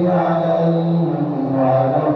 عليهم ولا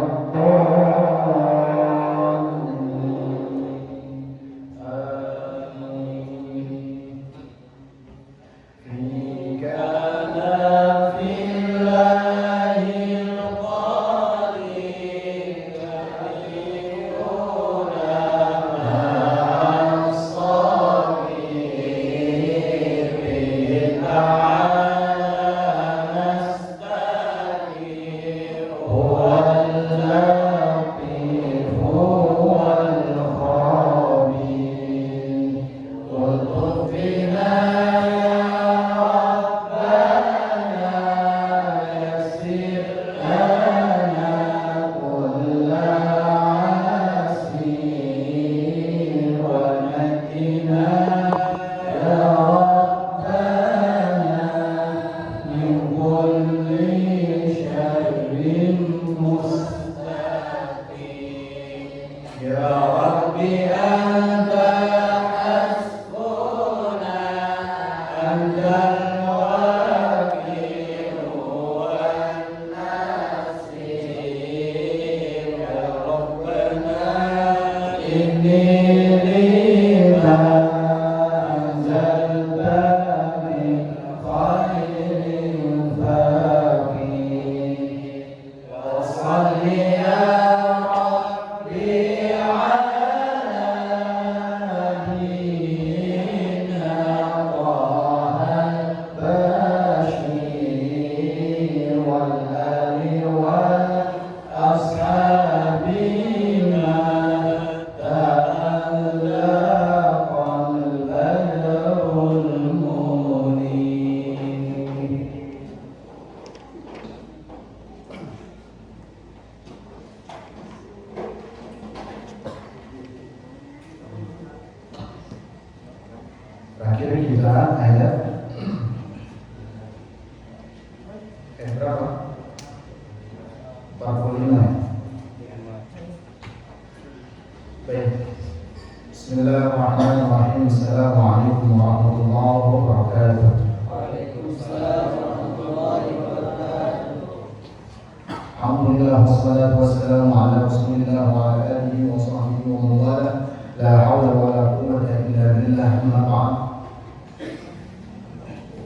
terakhir kita ayat berapa? 45. Baik. Bismillahirrahmanirrahim. Assalamualaikum warahmatullahi wabarakatuh. Waalaikumsalam warahmatullahi wabarakatuh. Alhamdulillah wassalatu wassalamu ala Rasulillah wa ala alihi wa sahbihi wa man wala. La haula wa la quwwata illa billah. Amma ba'd.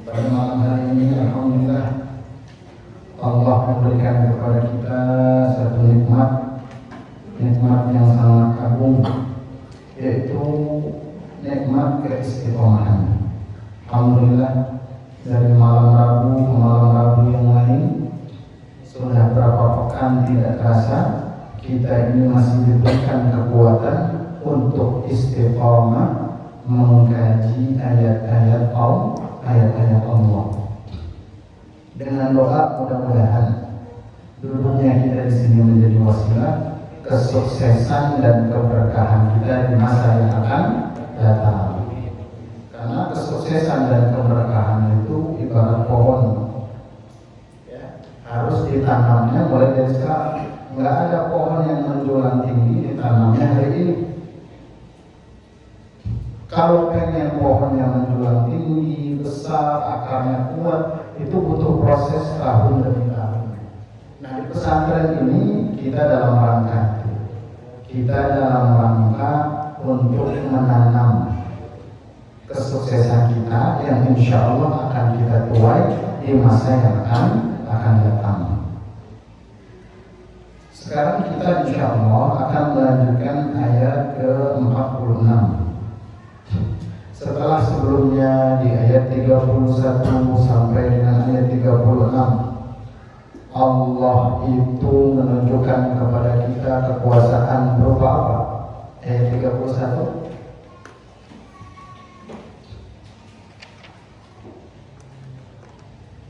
Pada malam hari ini alhamdulillah Allah memberikan kepada kita satu nikmat yang sangat agung, yaitu nikmat keistiqomahan. Alhamdulillah, dari malam Rabu ke malam Rabu yang lain sudah berapa pekan tidak terasa kita ini masih diberikan kekuatan untuk istiqomah mengkaji ayat-ayat Allah. Dengan doa mudah-mudahan duduknya kita di sini menjadi wasilah kesuksesan dan keberkahan kita di masa yang akan datang. Karena kesuksesan dan keberkahan itu ibarat pohon, ya, harus ditanamnya mulai dari sekarang. Nggak ada pohon yang menjulang tinggi ditanamnya hari ini. Kalau pengen pohon yang menjulang tinggi, besar, akarnya kuat, itu butuh proses tahun demi tahun. Nah, di pesantren ini kita dalam rangka untuk menanam kesuksesan kita yang insya Allah akan kita tuai di masa yang akan datang. Sekarang kita insya Allah akan melanjutkan ayat ke-46. Setelah sebelumnya di ayat 31 sampai dengan ayat 36 Allah itu menunjukkan kepada kita kekuasaan berupa apa? Ayat 31,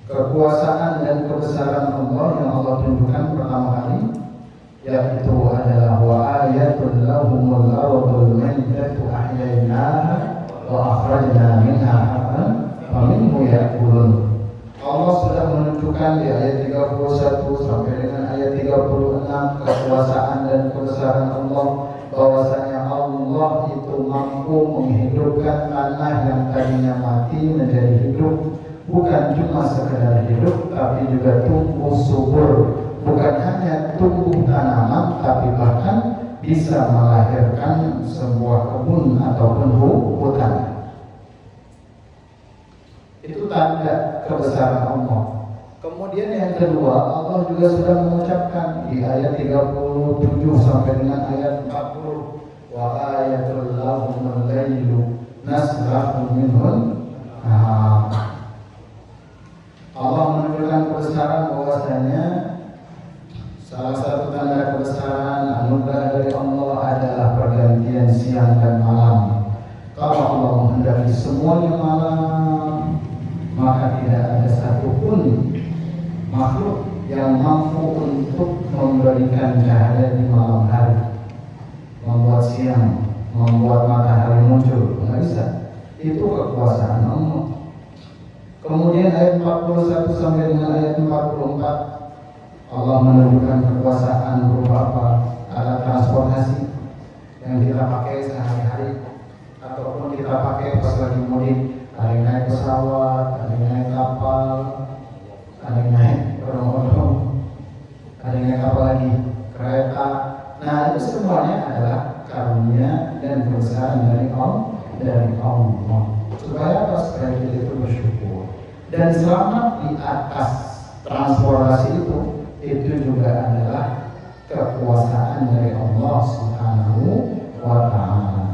kekuasaan dan kebesaran Allah yang Allah tunjukkan pertama kali, yaitu adalah wa ayatul lahumul ardul maitatu ahyainaha wa akhrajna minha habban wa minhu ya'kulun. Allah sudah menunjukkan di ayat 31 sampai dengan ayat 36 kekuasaan dan kebesaran Allah, bahwasanya Allah itu mampu menghidupkan tanah yang tadinya mati menjadi hidup, bukan cuma sekedar hidup, tapi juga tumbuh subur. Bukan hanya tumbuh tanaman, tapi bahkan bisa melahirkan sebuah kebun ataupun hutan. Itu tanda kebesaran Allah. Kemudian yang kedua, Allah juga sudah mengucapkan di ayat 37 sampai dengan ayat 40, wa ayatul lahumul lailu nasrahu minhun. Allah menunjukkan kebesaran bahwasanya salah satu tanda kebesaran anugerah dari Allah adalah pergantian siang dan malam. Kalau Allah menghendaki semuanya malam, maka tidak ada satupun makhluk yang mampu untuk memberikan cahaya di malam hari, membuat siang, membuat matahari muncul. Nggak bisa. Itu kekuasaan Allah. Kemudian ayat 41 sampai dengan ayat 44, Allah menunjukkan kekuasaan berupa apa? Alat transportasi yang kita pakai sehari-hari ataupun kita pakai pas lagi mudik. Ada yang naik pesawat, ada yang naik kapal, ada yang naik odong-odong, ada yang naik apa lagi? Kereta. Nah, itu semuanya adalah karunia dan kebesaran dari Allah. Supaya apa? Supaya kita itu bersyukur dan selamat di atas transportasi itu juga adalah kekuasaan dari Allah Subhanahu wa Ta'ala.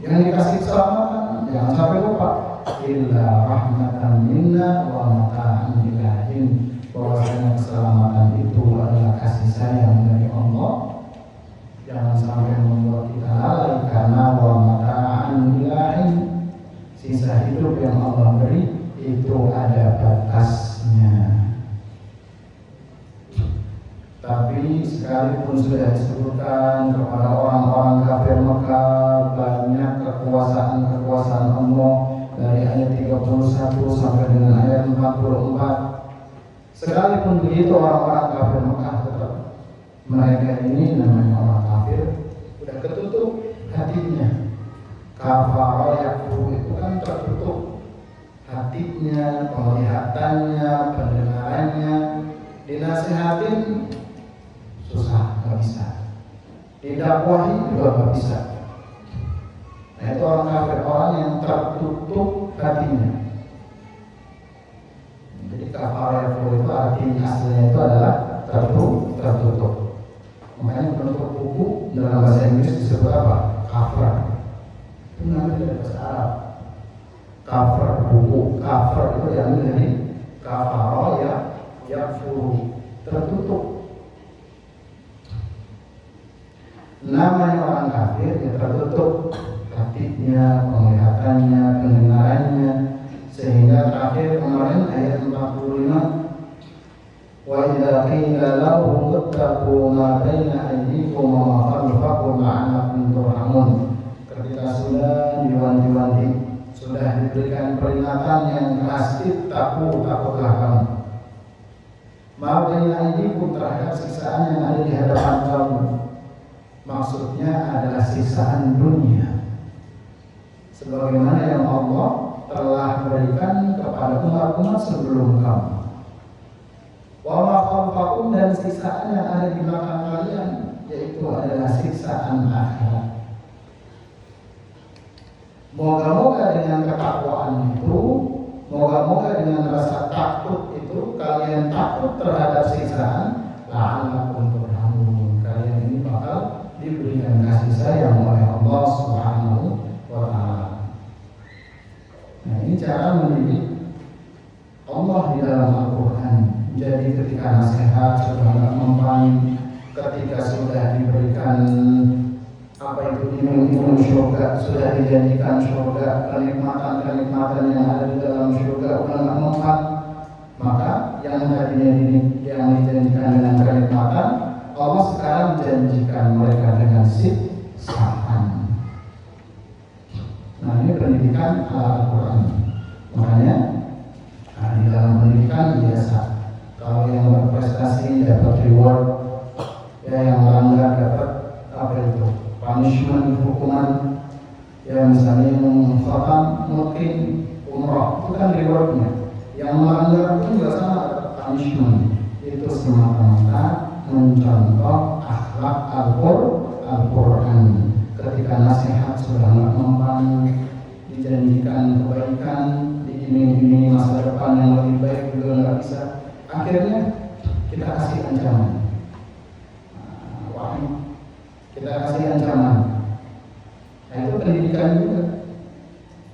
Yang dikasih keselamatan jangan sampai lupa, illa rahmatan minna wa mata'an ilahin. Bahwasanya keselamatan itu adalah kasih sayang dari Allah. Jangan sampai membuat kita lalai karena wa mata'an ilahin, sisa hidup yang Allah beri itu ada batasnya. Tapi sekalipun sudah disebutkan kepada orang-orang kafir Mekah banyak kekuasaan Allah dari ayat 31 sampai dengan ayat 44. Sekalipun begitu orang-orang kafir Mekah tetap, mereka ini namanya orang kafir, sudah ketutup hatinya. Kafara yakfur itu kan tertutup hatinya, penglihatannya, pendengarannya. Dinasihatin susah, nggak bisa. Didakwahi juga nggak bisa. Nah, itu orang kafir, orang yang tertutup hatinya. Jadi kafara yakfur itu artinya aslinya itu adalah tertutup. Makanya penutup buku dalam bahasa Inggris disebut apa? Cover. Itu namanya dari bahasa Arab. Cover buku, cover itu diambil dari kafara yakfur, tertutup. Namanya orang kafir yang tertutup hatinya, penglihatannya, pendengarannya, sehingga terakhir kemarin ayat 45, wa idza qila lahum ittaqu ma baina aydikum wa ma khalfakum la'allakum turhamun. Ketika sudah diwanti-wanti, sudah diberikan peringatan yang keras, takutlah kamu. Ma baina aydikum, terhadap siksaan yang ada di hadapan kamu. Maksudnya adalah siksaan dunia, sebagaimana yang Allah telah berikan kepada umat-umat sebelum kamu. Wa ma khalfakum, dan siksaan yang ada di belakang kalian, yaitu adalah siksaan akhirat. Moga-moga dengan ketakwaan itu, moga-moga dengan rasa takut itu, kalian takut terhadap siksaan, la'allakum turhamun. Kalian ini bakal diberikan kasih sayang oleh Allah Subhanahu wa Ta'ala. Nah, ini cara mendidik Allah di dalam Al-Quran. Jadi ketika nasihat sudah tidak mempan, ketika sudah diberikan apa itu iming-iming surga, sudah dijanjikan surga, kenikmatan-kenikmatan yang ada di dalam surga sudah tidak mempan, maka yang tadinya yang dijanjikan dengan kenikmatan, Allah sekarang janjikan mereka dengan siksaan. Nah, ini pendidikan Al-Quran. Makanya di dalam pendidikan biasa, kalau yang berprestasi dapat reward, ya yang melanggar dapat apa itu, punishment, hukuman. Ya misalnya yang khatam mungkin umrah, itu kan rewardnya. semata-mata mencontoh akhlak Al-Quran. Ketika nasihat sudah nggak mempan, dijanjikan kebaikan, diiming-imingi masa depan yang lebih baik juga nggak bisa. Akhirnya kita kasih ancaman. Kita kasih ancaman. Nah, itu pendidikan juga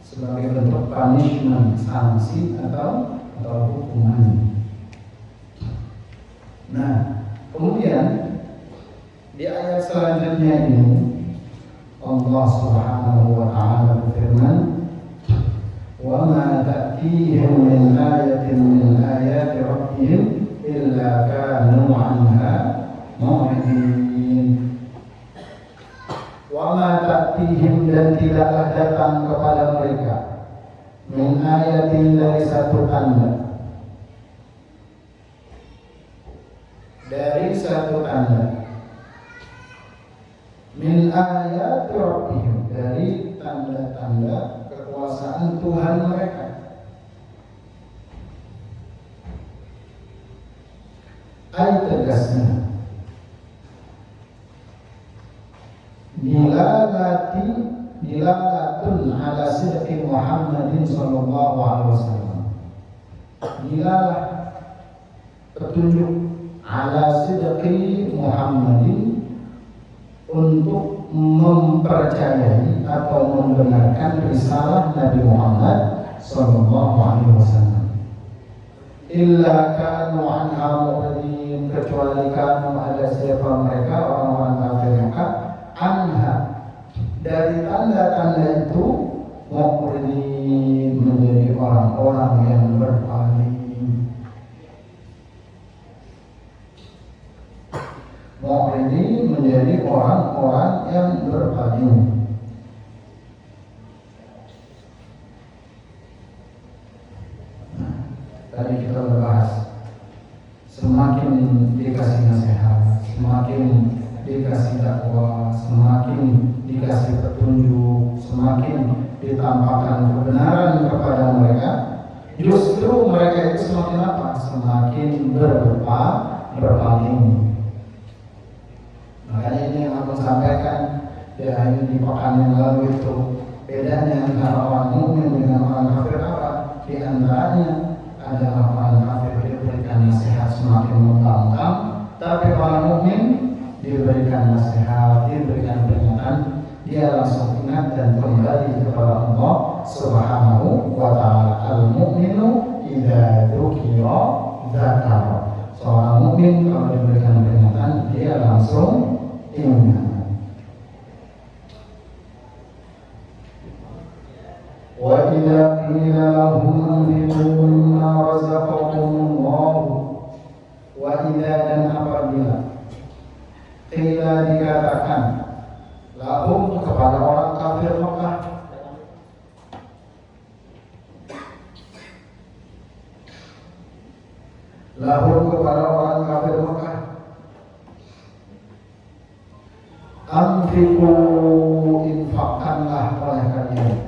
sebagai bentuk punishment, sanksi atau hukuman. Nah, kemudian di ayat selanjutnya ini Allah Subhanahu wa taala berfirman, "Wa ma ta'tihim min ayatin min ayati rabbihim illa kanu 'anha mu'ridin." Wa ma ta'tihim, dan tidaklah datang kepada mereka min ayatin, dari satu tanda, min ayat rabbihim, dari tanda-tanda kekuasaan Tuhan mereka. Ayat tegasnya dilalatun ala sidqi Muhammadin sallallahu alaihi wasallam. Dilalah petunjuk ala sidqi Muhammadin, untuk mempercayai atau membenarkan risalah Nabi Muhammad sallallahu alaihi wasallam. Illa kanu anha mu'ridin, kecuali kanu ada siapa mereka, orang-orang kafir Mekah, anha, dari tanda-tanda itu, mu'ridin, menjadi orang-orang yang berpaling. Mu'ridin, menjadi orang-orang yang berpaling. Tadi kita membahas, semakin dikasih nasihat, semakin dikasih dakwah, semakin dikasih petunjuk, semakin ditampakkan kebenaran kepada mereka, justru mereka itu semakin apa? Semakin berpaling. Makanya ini yang aku sampaikan di pekan yang lalu itu, bedanya antara orang mukmin dengan orang kafir apa? Di antaranya adalah orang kafir diberikan nasihat semakin membangkang, tapi orang mukmin diberikan nasihat, diberikan peringatan, dia langsung ingat dan kembali kepada Allah Subhanahu wa taala. Al-mu'minu idza dzukira dzakara. Seorang mukmin kalau diberikan peringatan, dia langsung ingat. Wa idza qila lahum anfiqu mimma razaqakumullah, wa idza, dan apabila qila, dikatakan, lahum, kepada orang kafir Mekah, lahum, kepada orang kafir Mekah, anfiqu, infakkanlah oleh kalian,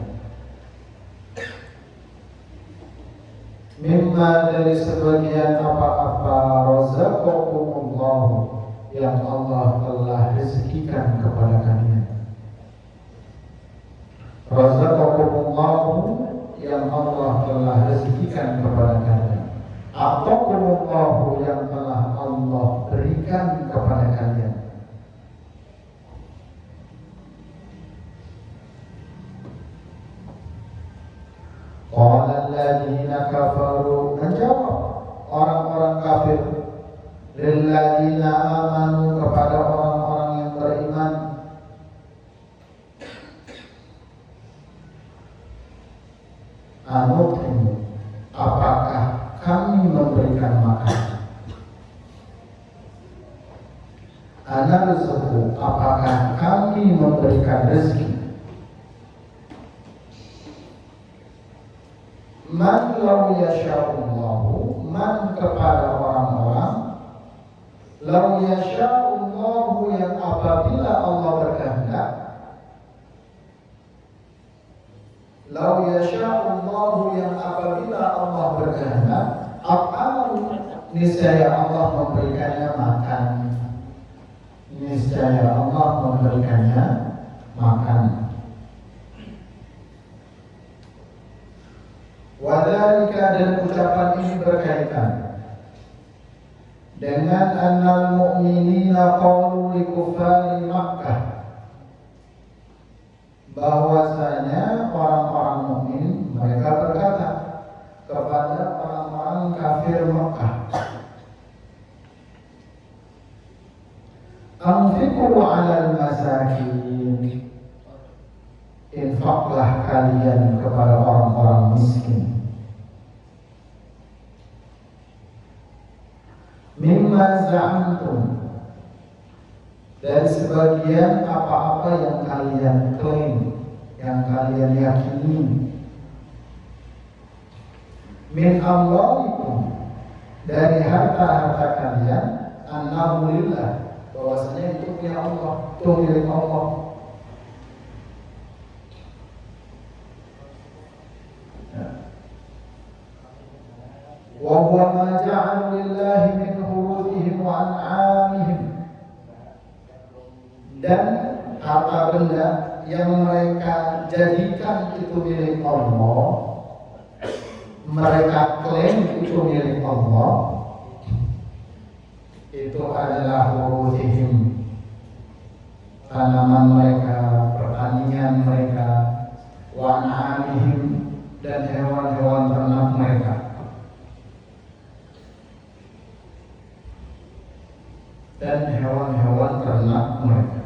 mimma, dari sebagian apa-apa, razaqakumullah, yang Allah telah rezekikan kepada kalian. Razaqakumullah, yang Allah telah rezekikan kepada kalian. Atakumullah, yang telah Allah berikan kepada kalian. Qala alladziina kafaru, menjawab orang-orang kafir, lilladzina amanu, kepada orang-orang yang beriman, anutim, apakah kami memberikan makan? Anarzuqu, apakah kami memberikan rezeki? Man law yasha'ullahu, man, kepada orang-orang, law yasha'ullahu, yang apabila Allah berkehendak, law yasha'ullahu, yang apabila Allah berkehendak, at'amahu, niscaya Allah memberikannya makan. Niscaya Allah memberikannya makan. Wadhalika, dan ucapan ini berkaitan dengan annal mu'minina qalu li kuffari Makkah, bahwasanya orang-orang mukmin mereka berkata kepada orang-orang kafir Makkah, anfiqu 'alal masakin, infaklah kalian kepada orang-orang miskin, mimma za'amtum, dari sebagian apa-apa yang kalian klaim, yang kalian yakini, min amwalikum, dari harta-harta kalian, annahu lillah, bahwasanya itu punya Allah, itu milik Allah. Wa huwa ma ja'ala lillahi min hurufihim wa an'amihim, dan harta benda yang mereka jadikan itu milik Allah, mereka klaim itu milik Allah, itu adalah hurufihim, tanaman mereka, pertanian mereka, wa an'amihim, dan hewan-hewan ternak mereka. Dan hewan-hewan ternak mereka.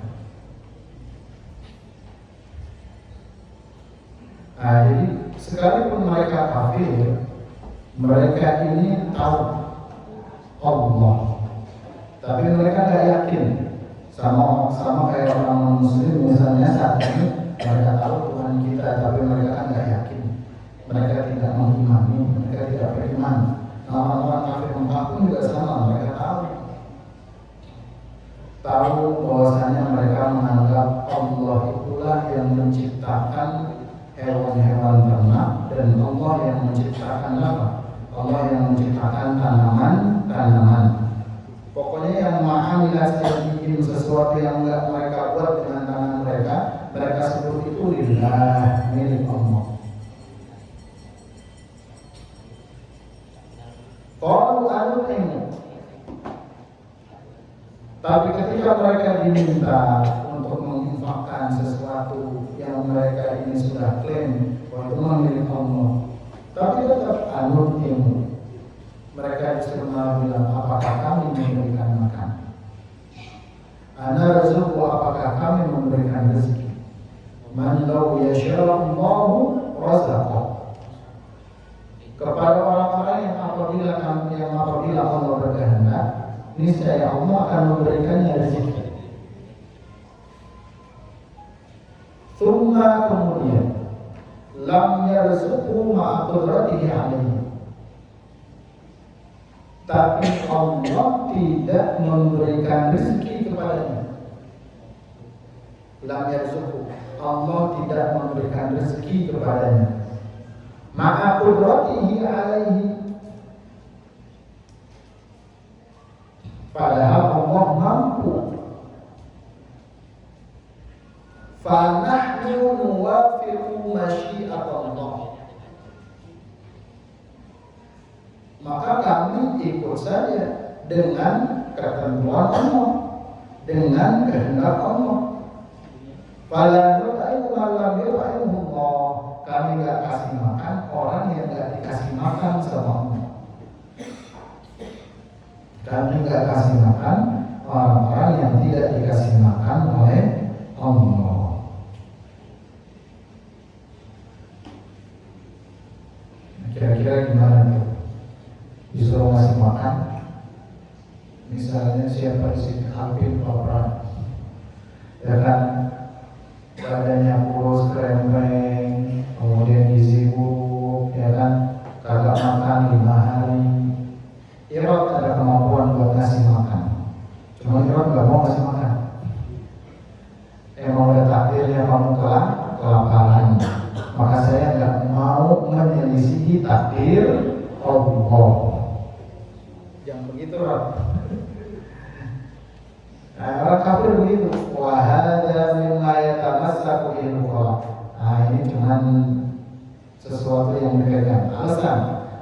Jadi sekalipun mereka kafir, mereka ini tahu Allah, tapi mereka tidak yakin. Sama kayak orang Muslim misalnya saat ini, mereka tahu Tuhan kita, tapi mereka kan tidak yakin. Mereka tidak mengimani, mereka tidak beriman. Orang-orang kafir Mekah pun juga sama, mereka tahu bahwasanya mereka menganggap Allah itulah yang menciptakan hewan-hewan ternak, dan Allah yang menciptakan apa? Allah yang menciptakan tanaman. Pokoknya yang ma'amilah bikin sesuatu yang enggak mereka buat dengan tangan mereka, mereka sebut itu lillah, milik Allah. Qalu anu, tapi ketika mereka diminta untuk menginfakkan sesuatu yang mereka ini sudah klaim bahwa itu milik Allah, tapi tetap anut ilmu, mereka disuruh bilang, apakah kami memberikan makan? Ana rizqu, apakah kami memberikan rezeki? Man law yasha'allahu razaqah, kepada orang-orang yang apabila Allah berkehendak, niscaya Allah akan memberikannya rezeki. Tsumma, kemudian, lam yarzuqhu ma'a qudratihi alaihi, tapi Allah tidak memberikan rezeki kepadanya. Lam yarzuqhu, Allah tidak memberikan rezeki kepadanya. Ma'a qudratihi alaihi, padahal Allah mampu. Fa nahnu nuwafiqu masyiatallah, maka kami ikut saja dengan ketentuan Allah, dengan kehendak Allah. Fala nut'imu man lam yut'imhu Allah, kami enggak kasih makan orang yang enggak dikasih makan sama Allah. Kami enggak kasih makan orang-orang yang tidak dikasih makan oleh Allah. Kira-kira gimana tuh? Disuruh ngasih makan, misalnya siapa di sini hampir kelaparan, ya kan, badannya kurus krempeng, kemudian gizi buruk, ya kan, kagak makan 5 hari. Irot ada kemampuan buat ngasih makan, cuma Irot nggak mau ngasih makan. Emang udah takdirnya kamu kelaparan, maka saya nggak mau menyelisihi takdir Allah. Jangan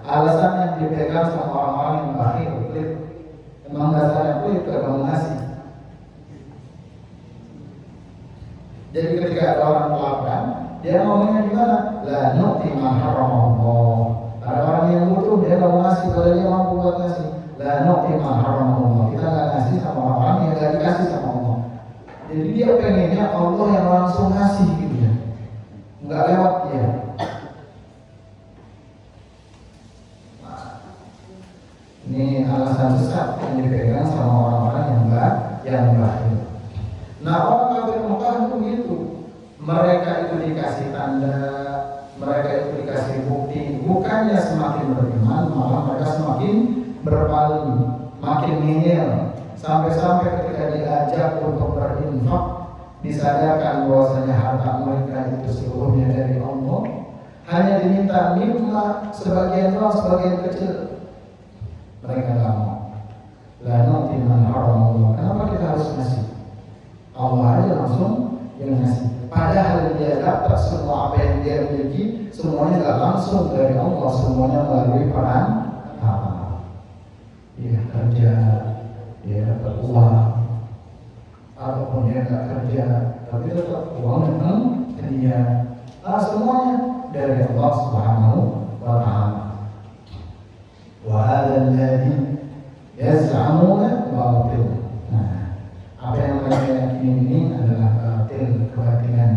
alasan yang dipegang sama orang-orang yang bakhil, pelit. Emang dasarnya pelit, kagak mau ngasih. Jadi ketika ada orang kelaparan, dia ngomongnya gimana? La nu'ti ma haramallah. Ada orang yang butuh, dia nggak mau ngasih, kalau dia mampu buat ngasih. La nu'ti ma haramallah. Kita nggak ngasih sama orang yang nggak dikasih sama Allah. Jadi dia pengennya Allah yang langsung ngasih gitu ya, nggak lewat dia. Ini alasan sesat yang dipegang sama orang-orang yang bakhil. Nah, orang kafir Mekah itu begitu. Mereka itu dikasih tanda, mereka itu dikasih bukti. Bukannya semakin beriman, malah mereka semakin berpaling, makin ngeyel. Sampai-sampai ketika diajak untuk berinfak, disadarkan bahwasanya harta mereka itu seluruhnya dari Allah, hanya diminta mimma sebagian doang, sebagian kecil. Mereka nggak mau. La nu'ti man haramallah. Kenapa kita harus ngasih? Allah aja langsung yang ngasih. Padahal dia dapat semua apa yang dia miliki, semuanya nggak langsung dari Allah, semuanya melalui peran dia kerja, dia dapat uang, ataupun dia nggak kerja, tapi tetap uang datang ke dia. Semuanya dari Allah Subhanahu wa Ta'ala. Wa hadzal ladzi yaz'amuna batil. Nah, apa yang mereka yakini ini adalah batil, kebatilan.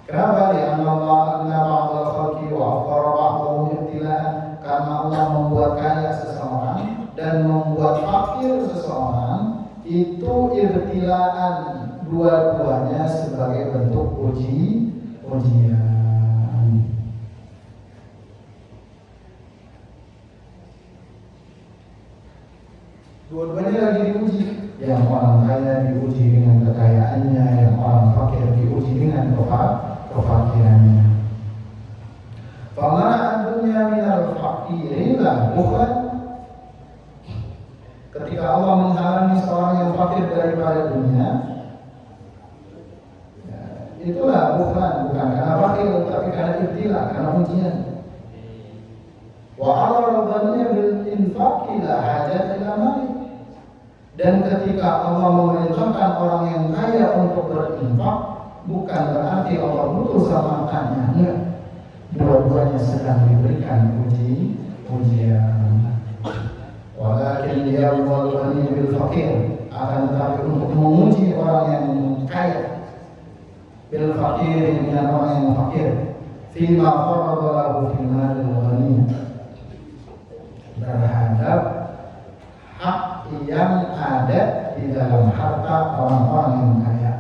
Kenapa? Karena Allah ba'dal khalqi wa afqara ba'dahu ibtilaan. Karena Allah membuat kaya seseorang dan membuat fakir seseorang, itu ibtilaan, dua-duanya sebagai bentuk ujian. Dua-duanya lagi diuji. Yang orang kaya diuji dengan kekayaannya, yang orang fakir diuji dengan kefakirannya. Famana'ad dunya minal fakiri la bukhlan. Ketika Allah menghalangi seorang yang fakir daripada dunia, ya, itulah bukhlan, bukan karena fakir, tapi karena ibtila, karena ujian. Wa 'ala dhanniya bil infaqi la hajat ila mali. Dan ketika Allah memerintahkan orang yang kaya untuk berinfak, bukan berarti Allah butuh sama hartanya, enggak. Dua-duanya sedang diberikan ujian. Walakin liyabluwal ghani bil faqir, akan tetapi untuk menguji orang yang kaya, bil faqir, dengan orang yang fakir, fima farada lahu fil malil ghani, terhadap hak yang ada di dalam harta orang-orang yang kaya.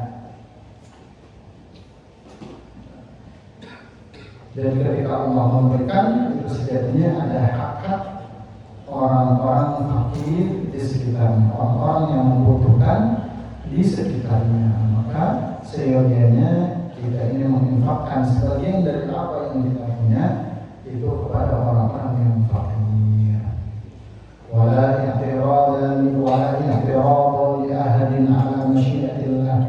Dan ketika Allah memberikan, itu sejatinya ada hak-hak orang-orang fakir di sekitarnya, orang-orang yang membutuhkan di sekitarnya. Maka seyogianya kita ini menginfakkan sebagian dari apa yang kita punya itu kepada orang-orang yang fakir. Wala i'tiradan li ahadin ala masyiatillah.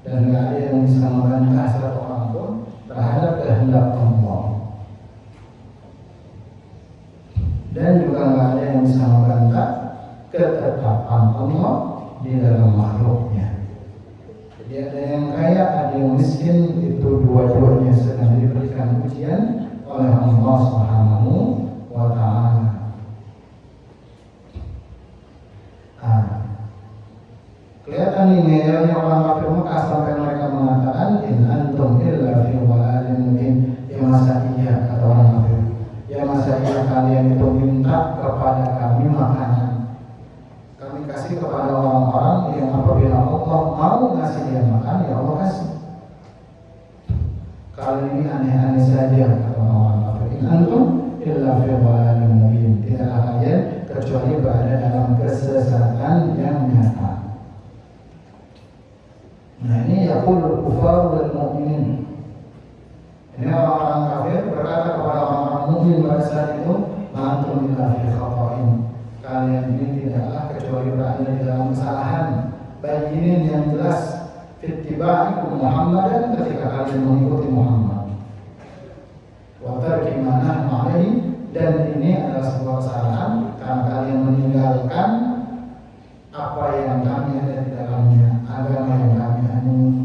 Dan tidak ada yang bisa membantah satu orang pun terhadap kehendak Allah. Dan juga tidak ada yang bisa membantah ketetapan Allah di dalam makhluknya. Jadi ada yang kaya, ada yang miskin, itu dua-duanya sedang diberikan ujian oleh Allah Subhanahu wa Ta'ala. Kelihatan nih ngeyelnya orang kafir Mekah sampai mereka mengatakan in antum illa fi dhalalin mubin. Ya masa iya, kata orang kafir, ya masa iya kalian itu minta kepada kami makanan, kami kasih kepada orang-orang yang apabila Allah mau ngasih dia makan, ya Allah kasih. Kali ini aneh-aneh saja, kata orang kafir. In antum illa fi dhalalin mubin. Tidaklah kalian kecuali berada dalam kesesatan yang nyata. Nah, ini yaqul kufar dan mukminin. Ini orang-orang kafir berkata kepada orang-orang mukmin pada saat itu, "Antum illa fi khata'in." Kalian ini tidaklah kecuali berada di dalam kesalahan. Bayinin yang jelas, fittiba'ikum Muhammadan, ketika kalian mengikuti Muhammad. nahnu alaihi, dan ini adalah sebuah kesalahan karena kalian meninggalkan apa yang kami ada di dalamnya, agama yang kami anut,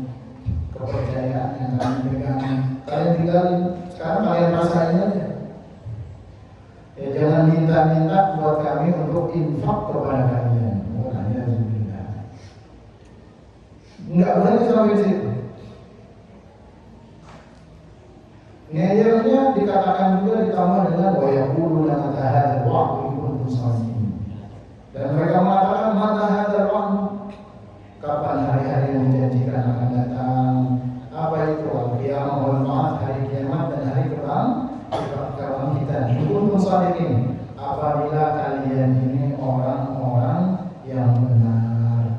kepercayaan yang kami pegang. Kalian tinggalin, sekarang kalian rasain aja. Ya, jangan minta-minta buat kami untuk infak kepada kalian. Makanya juga nggak boleh sampai situ. Ngeyelnya dikatakan juga ditambah dengan wa yaquluna mata hadzal wa'd in kuntum shadiqin. Dan mereka mengatakan mata hadzal wa'd, kapan hari-hari yang dijanjikan akan datang? Apa itu al-qiyamah wal ba'ats, hari kiamat dan hari kebangkitan. In kuntum shadiqin, apabila kalian ini orang-orang yang benar.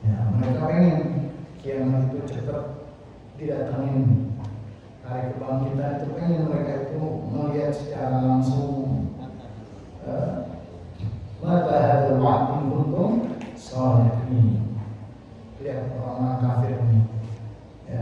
Ya, mereka ingin kiamat itu cepat didatangin, hari kebangkitan itu pengen mereka itu melihat secara langsung. Mata hadzal wa'd in kuntum shadiqin. Lihat orang kafir ini, ya.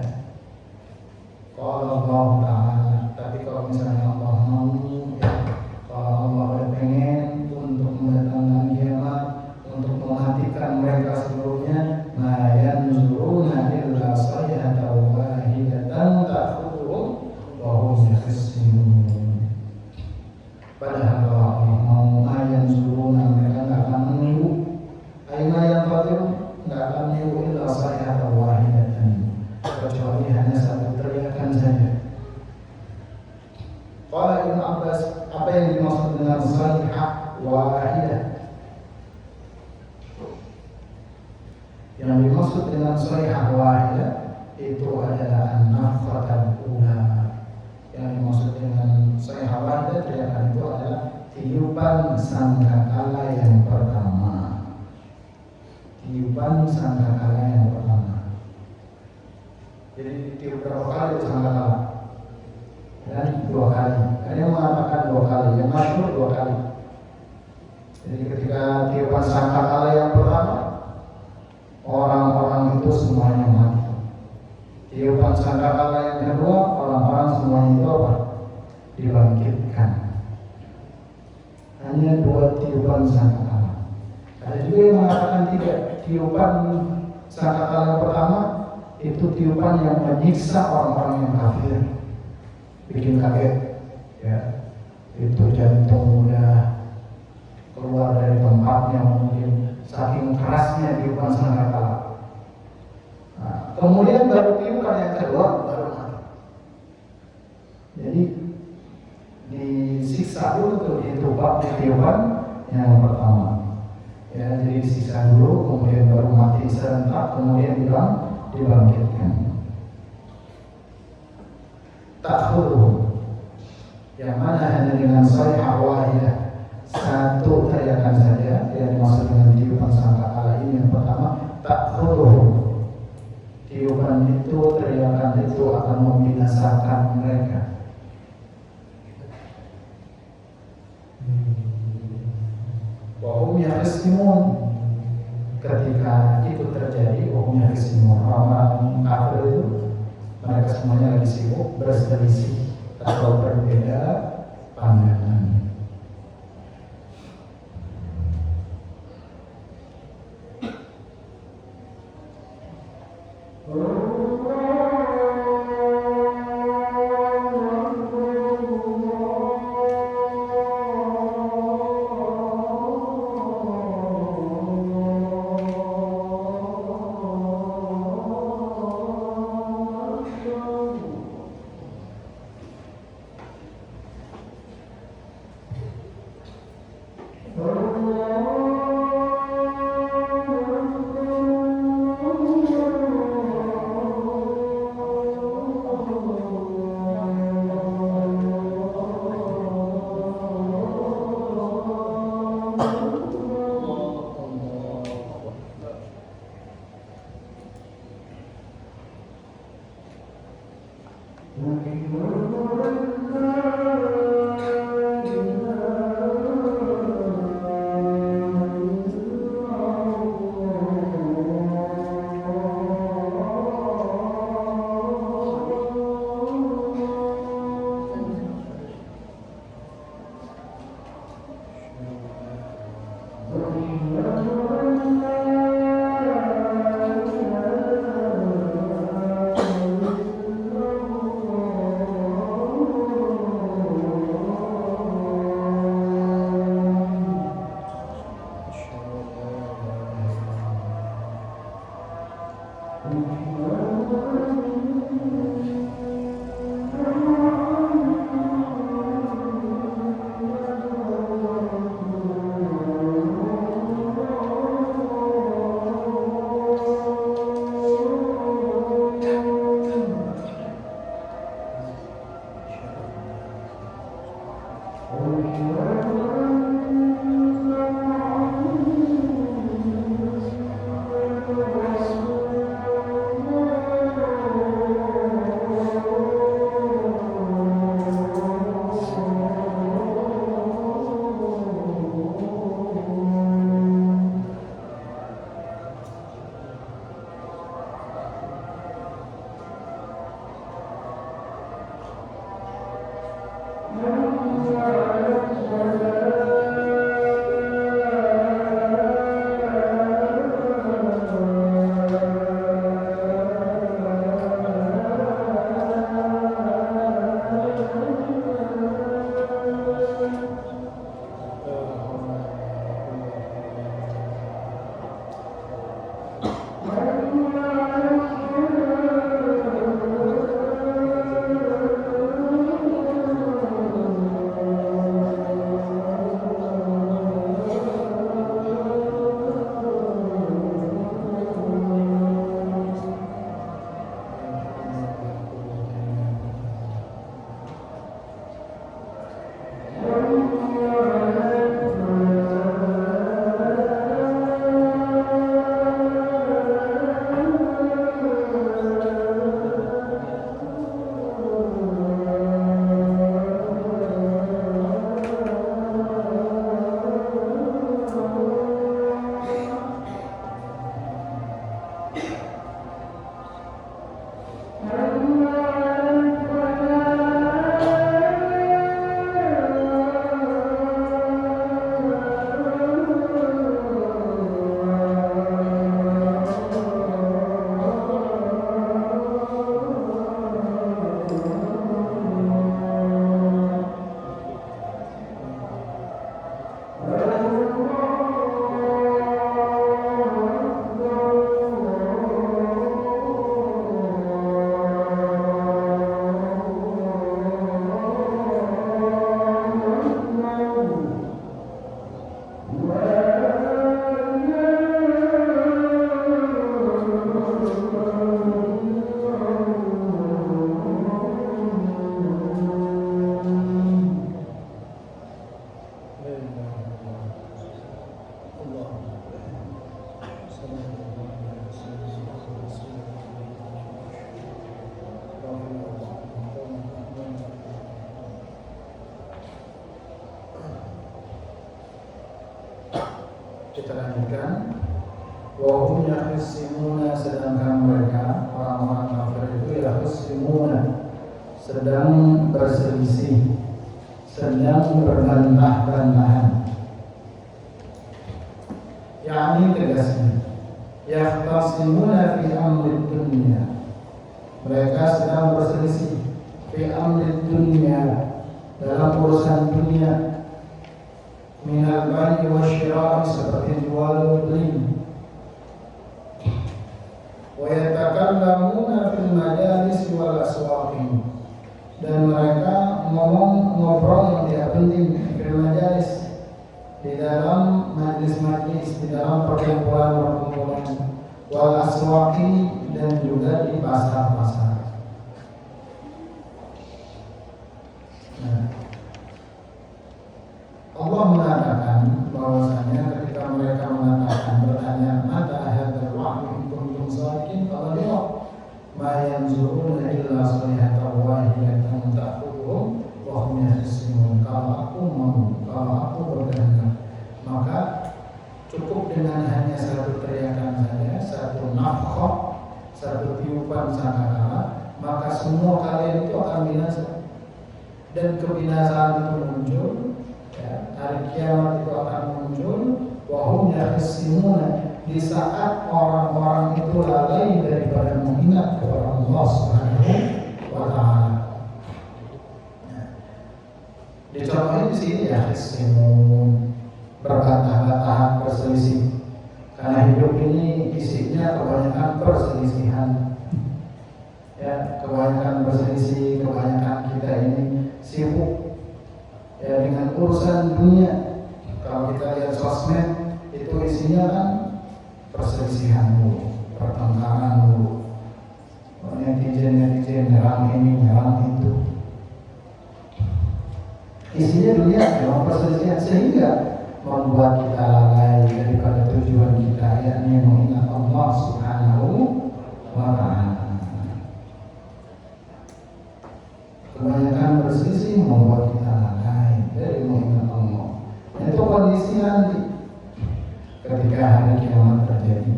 Kalau Allah Ta'ala, tapi kalau misalnya Allah mau, ya, kalau Allah pengen untuk mendatangkan kiamat, untuk mematikan mereka sebelumnya, ma yanzuruna illa sayhatan wahidatan ta'khudhuhum wa hum yakhsimun. Padahal kalau Allah mau, ma yanzuruna, mereka tidak akan menunggu, aina yang fatir, tidak akan menunggu illa sayhatan wahidatan, kecuali hanya satu teriakan saja. Qala Ibnu Abbas, apa yang dimaksud dengan sayhah wahidah? Yang dimaksud dengan sayhah wahidah itu adalah an-nafkhatul ula. Yang dimaksud dengan sayhah wahidah teriakan itu adalah tiupan sangkakala yang pertama. Tiupan sangkakala yang pertama. Jadi ditiup berapa kali itu sangkakala? Dan 2 kali. Ada yang mengatakan 2 kali, yang masyhur 2 kali. Jadi ketika tiupan sangkakala yang pertama, orang-orang itu semuanya mati. Tiupan sangkakala yang kedua, orang-orang semuanya itu apa? Dibangkitkan. Hanya 2 tiupan sangkakala. Ada juga yang mengatakan 3. Tiupan sangkakala yang pertama itu tiupan yang menyiksa orang-orang yang kafir, bikin kaget, ya. Itu jantung udah keluar dari tempatnya mungkin saking kerasnya tiupan sangkakala. Nah, kemudian baru tiupan yang kedua baru mati. Jadi disiksa dulu tuh tiupan yang pertama. Ya, jadi disiksa dulu, kemudian baru mati serentak, kemudian dibangkitkan. Ta'khudhu, yang mana hanya dengan sayhah wahidah, satu teriakan saja, yang dimaksud dengan tiupan sangkakala ini yang pertama. Ta'khudhu, tiupan itu, teriakan itu akan membinasakan mereka. Wahum yakhsimun, ketika itu terjadi, wahum yakhsimun, orang-orang kafir itu mereka semuanya lagi sibuk berselisih atau berbeda pandangan. Kita lanjutkan. Wahum yakhsimuna, sedangkan mereka orang-orang kafir itu yakhsimuna, sedang berselisih, sedang berbantah-bantahan. Yani tegasnya, yakhtasimuna fi amri dunya, mereka sedang berselisih fi amri dunya, dalam urusan dunia. Minal bai'i wasyira'i, seperti jual beli. Wa yatakallamuna fil majalis wal aswaqi, dan mereka ngomong ngobrol yang tidak penting fil majalis, di dalam majlis-majlis, di dalam perkumpulan-perkumpulan, wal aswaqi, dan juga di pasar-pasar. Allah mengatakan bahwasanya ketika mereka mengatakan, bertanya, mata hadzal wa'du in kuntum shadiqin, qala ma yanzuruna illa sayhatan wahidatan ta'khudhuhum wa hum yakhsimun. Kalau aku berkehendak, maka cukup dengan hanya satu teriakan saja, satu nafkhah, satu tiupan sangkakala, maka semua kalian itu akan binasa. Dan kebinasaan itu muncul, hari kiamat itu akan muncul. Wahum yakhsimuna, di saat orang-orang itu lalai daripada mengingat kepada Allah Subhanahu wa Ta'ala. Dicontohin di sini yakhsimun, berbantah-bantahan, berselisih. Karena hidup ini isinya kebanyakan perselisihan. Ya, kebanyakan berselisih, kebanyakan kita ini sibuk ya dengan urusan dunia. Kalau kita lihat sosmed, itu isinya kan perselisihan dulu, pertengkaran dulu, netizen nyerang ini nyerang itu. isinya dunia, memang perselisihan, sehingga membuat kita lalai daripada tujuan kita, yakni mengingat Allah Subhanahu wa Ta'ala. Kebanyakan berselisih membuat kita lalai dari mengingat Allah. Itu kondisi nanti ketika hari kiamat terjadi.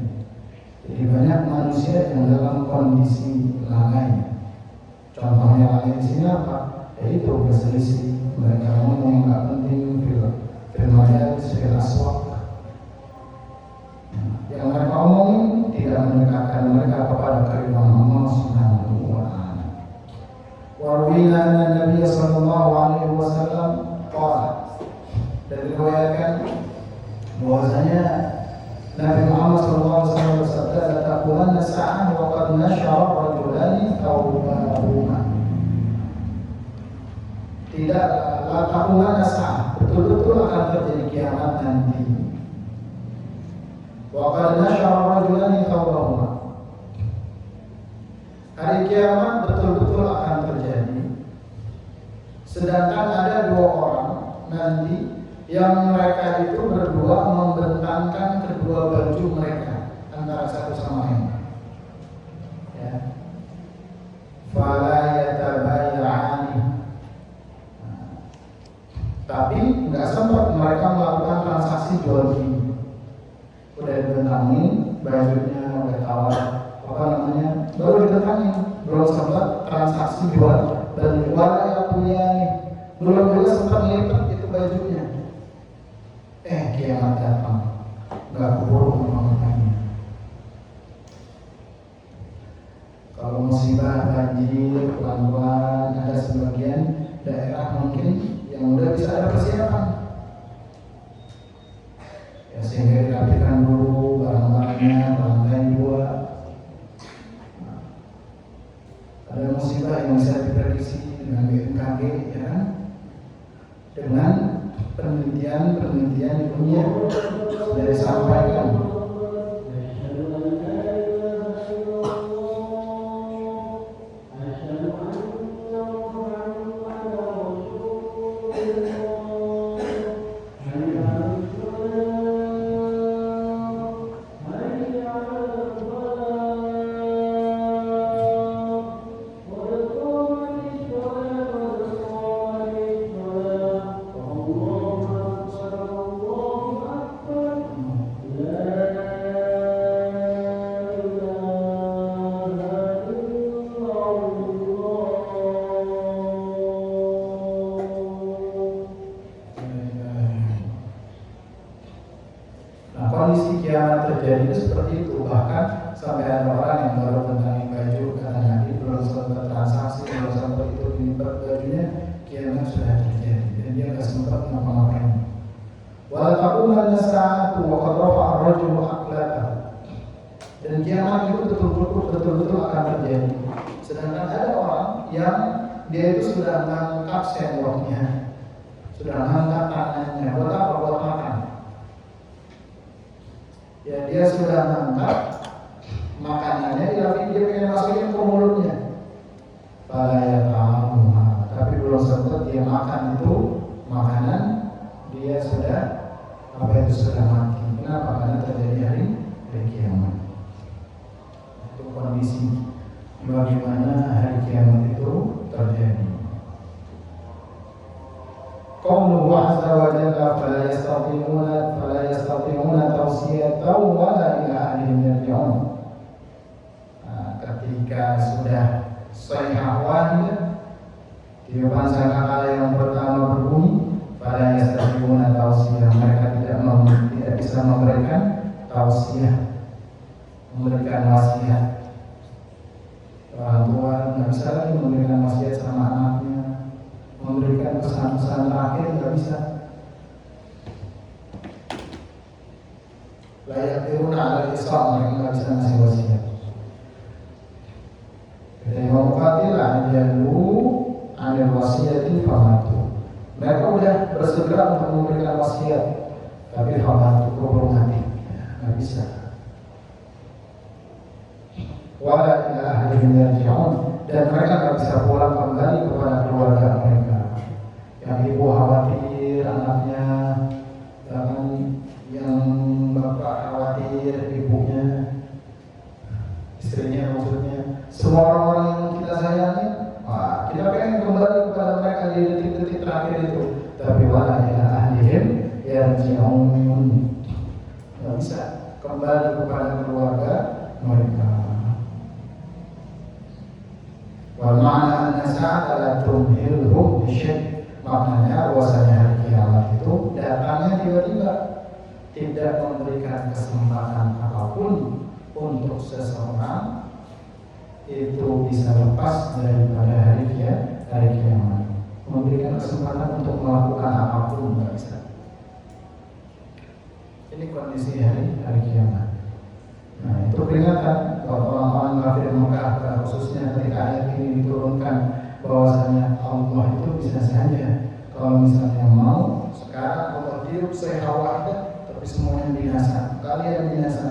Jadi banyak manusia yang dalam kondisi lalai. Contohnya lalai di sini apa? Yaitu berselisih. Mereka ngomong yang nggak penting, majalis, aswak. Yang mereka omongin tidak mendekatkan mereka kepada keridhaan Allah Subhanahu wa Ta'ala. Warwina anna Nabi sallallahu alaihi wasallam qala, dan diriwayatkan bahwasanya Nabi Muhammad sallallahu alaihi wasallam bersabda, "La taqulanna sa'ah wa qad nashara rajulani thawbahuma." Tidak, la taqulanna sa'ah, betul-betul akan terjadi kiamat nanti. Wa qad nashara rajulani thawbahuma. Hari kiamat betul-betul akan terjadi. Sedangkan ada dua orang nanti yang mereka itu berdua membentangkan kedua baju mereka antara satu sama lain. Ya. Fala yatabayya'ani. Tapi nggak sempat mereka melakukan transaksi jual beli. Udah dibentangin bajunya, udah tawar apa namanya, baru dibentangin, belum sempat transaksi jual beli. Wala ya punya nih, belum juga sempat lipat itu bajunya. Kiamat datang, nggak keburu ngomongnya. Kalau musibah banjir, pelan-pelan, ada sebagian daerah mungkin yang udah bisa ada persiapan, ya sehingga dirapikan dulu barang-barangnya, lantai 2. Ada musibah yang bisa diprediksi dengan BMKG, ya kan? Dengan penelitian dunia sudah disampaikan. Kondisi kiamat terjadi itu seperti itu. Bahkan sampai ada orang yang baru tentangin baju, kata Nabi, belum sempat transaksi, belum sempat itu dilipat bajunya, kiamat sudah terjadi dan dia nggak sempat ngapa-ngapain. Wala taqulanna sa'atu wa qad rafa'a ar-rajulu aqlatahu. Dan kiamat itu betul-betul akan terjadi. Sedangkan ada orang yang dia itu sudah mengangkat sendoknya, sudah mengangkat tangannya, buat apa? Buat makan. Ya dia sudah mengangkat makanannya, tapi dia pengen masukin ke mulutnya. Pada ya tahu, tapi belum sempat dia makan itu makanan, dia sudah sudah mati. Kenapa? Karena terjadi hari kiamat. Itu kondisi bagaimana hari kiamat itu terjadi. Qauluhu azza wa jalla fala yastati'una tawsiyatan wala ila ahlihim yarji'un. Ketika sudah sayhah wahidah, tiupan sangkakala yang pertama berbunyi, fala yastati'una tawsiyah, mereka tidak bisa memberikan tausiah, memberikan wasiat. Orang tua nggak bisa lagi memberikan wasiat sama anaknya, memberikan pesan-pesan terakhir nggak bisa. Layak diruna ala Islam, mereka nggak bisa ngasih wasiat. Jadi Imam Qatilah jalu anil wasiatin famatu. Mereka udah bersegera untuk memberikan wasiat, tapi famatu belum mati, nggak bisa. Wala ila ahlihim yarji'un, dan mereka nggak bisa pulang kembali kepada keluarga mereka. Yang ibu khawatir anaknya, jangan yang bapak khawatir ibunya, istrinya maksudnya, semua orang-orang yang kita sayangi, kita pengen kembali kepada mereka di detik-detik terakhir itu. Tapi wala ila ahlihim yarji'un, nggak bisa kembali kepada keluarga mereka. Wal ma'na anna sa'ata la tumhilhum bisyai', maknanya bahwasanya hari kiamat itu datangnya tiba-tiba, tidak memberikan kesempatan apapun untuk seseorang itu bisa lepas daripada hari kiamat. Memberikan kesempatan untuk melakukan apapun nggak bisa. Ini kondisi hari kiamat. Nah, itu peringatan buat orang-orang kafir Mekah, khususnya ketika ayat ini diturunkan, bahwasanya Allah itu bisa saja kalau misalnya mau sekarang Allah tiup sehawaida, tapi semuanya binasa. Kalian binasa,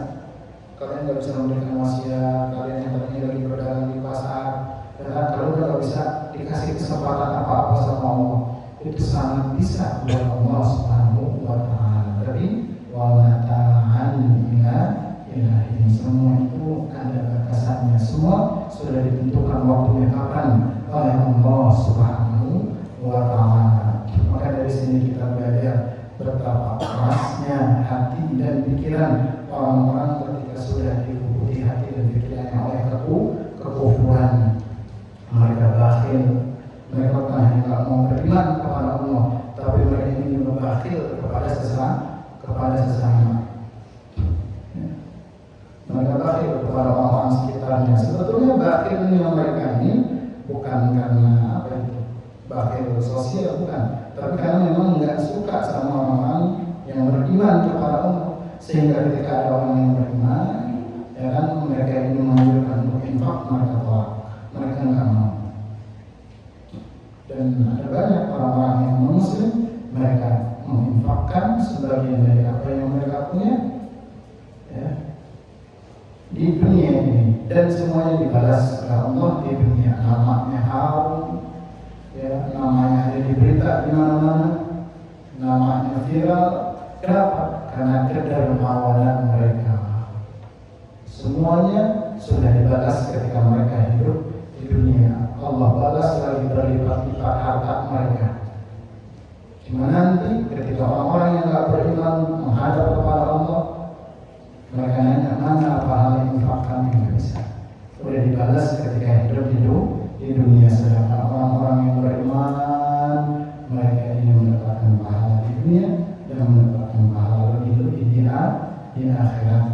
kalian nggak bisa memberikan wasiat, kalian yang tadinya lagi berdagang di pasar, dan kalau nggak bisa dikasih kesempatan apa-apa sama Allah, itu sangat bisa buat Allah Subhanahu wa Ta'ala. Tapi walataan ini semua itu ada batasannya, semua sudah ditentukan waktunya kapan oleh Allah Subhanahu wa Ta'ala. Maka dari sini kita belajar betapa kerasnya hati dan pikiran orang-orang ketika sudah dikubuti hati dan pikirannya oleh kekufuran. Mereka bakhil, mereka bukan hanya tidak mau beriman kepada Allah, tapi mereka ingin bakhil kepada sesama. Mereka bakhil kepada orang-orang sekitarnya. Sebetulnya bakhilnya mereka ini bukan karena bakhil sosial, bukan, tapi karena memang nggak suka sama orang-orang yang beriman kepada Allah. Sehingga ketika ada orang yang beriman, ya kan, mereka ini menganjurkan untuk infak, mereka tolak, mereka nggak mau. Dan ada banyak orang-orang yang muslim, mereka menginfakkan sebagian dari apa yang mereka punya, ya, di dunia ini, dan semuanya dibalas oleh Allah di dunia. Namanya harum, ya, namanya ada di berita di mana-mana, namanya viral. Kenapa? Karena kedermawanan mereka. Semuanya sudah dibalas ketika mereka hidup di dunia. Allah balas lagi berlipat-lipat harta mereka. Cuma nanti ketika orang-orang yang tidak beriman menghadap kepada Allah, mereka nanya mana pahala infak kami, nggak bisa. Sudah dibalas ketika hidup di dunia. Sedangkan orang-orang yang beriman, mereka ini mendapatkan pahala di dunia dan mendapatkan pahala lebih di akhirat.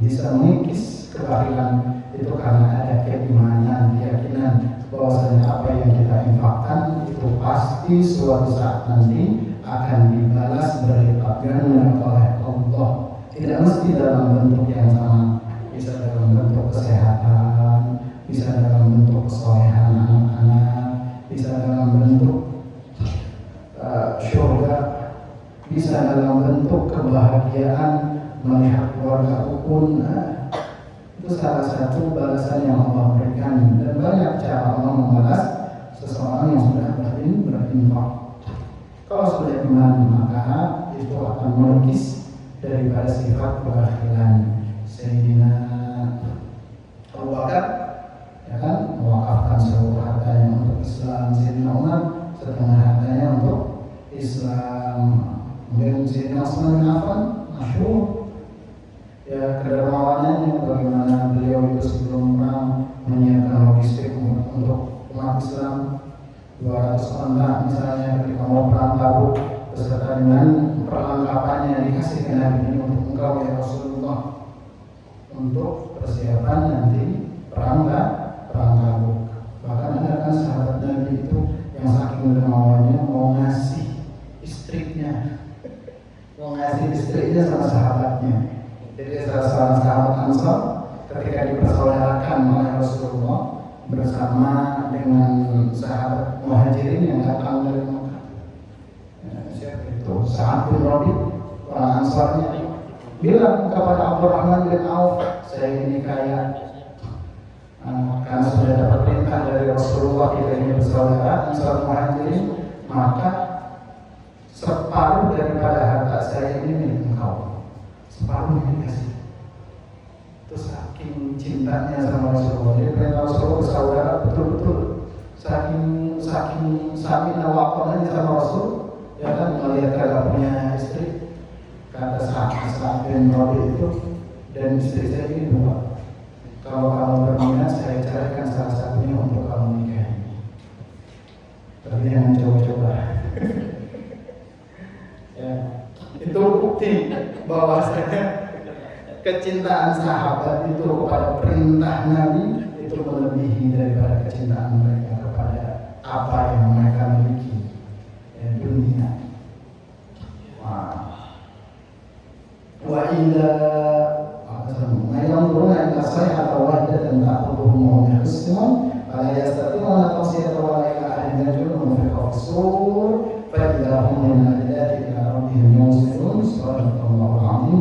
Bisa mengikis kebakhilan itu karena ada keimanan, keyakinan bahwasanya apa yang kita infakkan itu pasti suatu saat nanti akan dibalas berlipat ganda oleh Allah. Tidak mesti dalam bentuk yang sama, bisa dalam bentuk kesehatan, bisa dalam bentuk kesolehan anak-anak, bisa dalam bentuk syurga, bisa dalam bentuk kebahagiaan melihat keluarga rukun. Itu salah satu balasan yang Allah berikan, dan banyak cara Allah membalas seseorang yang sudah berinfak. Kalau sudah iman, maka itu akan melukis daripada sifat kebakhilan. Sayyidina Abu Bakar, ya kan, mewakafkan seluruh hartanya untuk Islam. Sayyidina Umar setengah hartanya untuk Islam. Kemudian Sayyidina Utsman bin Affan masyhur, ya, kedermawanannya, bagaimana beliau itu sebelum perang menyiapkan logistik untuk umat Islam 200 onta misalnya ketika mau perang Tabuk, beserta dengan perlengkapannya dikasih ke Nabi ini untuk engkau ya Rasulullah, untuk persiapan nanti perang Tabuk. Bahkan ada kan sahabat Nabi itu yang saking dermawannya mau ngasih istrinya sama sahabatnya. Jadi salah seorang sahabat Ansar ketika dipersaudarakan oleh Rasulullah bersama dengan sahabat Muhajirin yang datang dari Mekah. Siapa itu? Sa'ad bin Rabi, orang Ansarnya, bilang kepada Abdurrahman bin Auf, saya ini kaya, karena sudah dapat perintah dari Rasulullah kita ini bersaudara Ansar Muhajirin, maka separuh daripada harta saya ini milik engkau, separuh ini kasih. Itu saking cintanya sama Rasulullah. Dia perintah Rasulullah bersaudara betul-betul, saking samin awakonanya sama Rasul. Ya kan, melihat kagak punya istri, kata Sa'ad bin Rabi itu, dan istri saya ini 2. Kalau kamu berminat, saya carikan salah satunya untuk kamu nikahi. Tapi jangan coba-coba. Ya, itu bukti bahwasanya kecintaan sahabat itu kepada perintah Nabi itu melebihi daripada kecintaan mereka kepada apa yang mereka miliki, ya, dunia. Wa ila ينظرون إلى صيحة واحدة تأخذهم وهم يخصمون فلا يستطيعون توصية ولا إلى أحد يرجعون في الصور فإذا هم من الأجداث إلى ربهم ينصرون. صدق الله العظيم.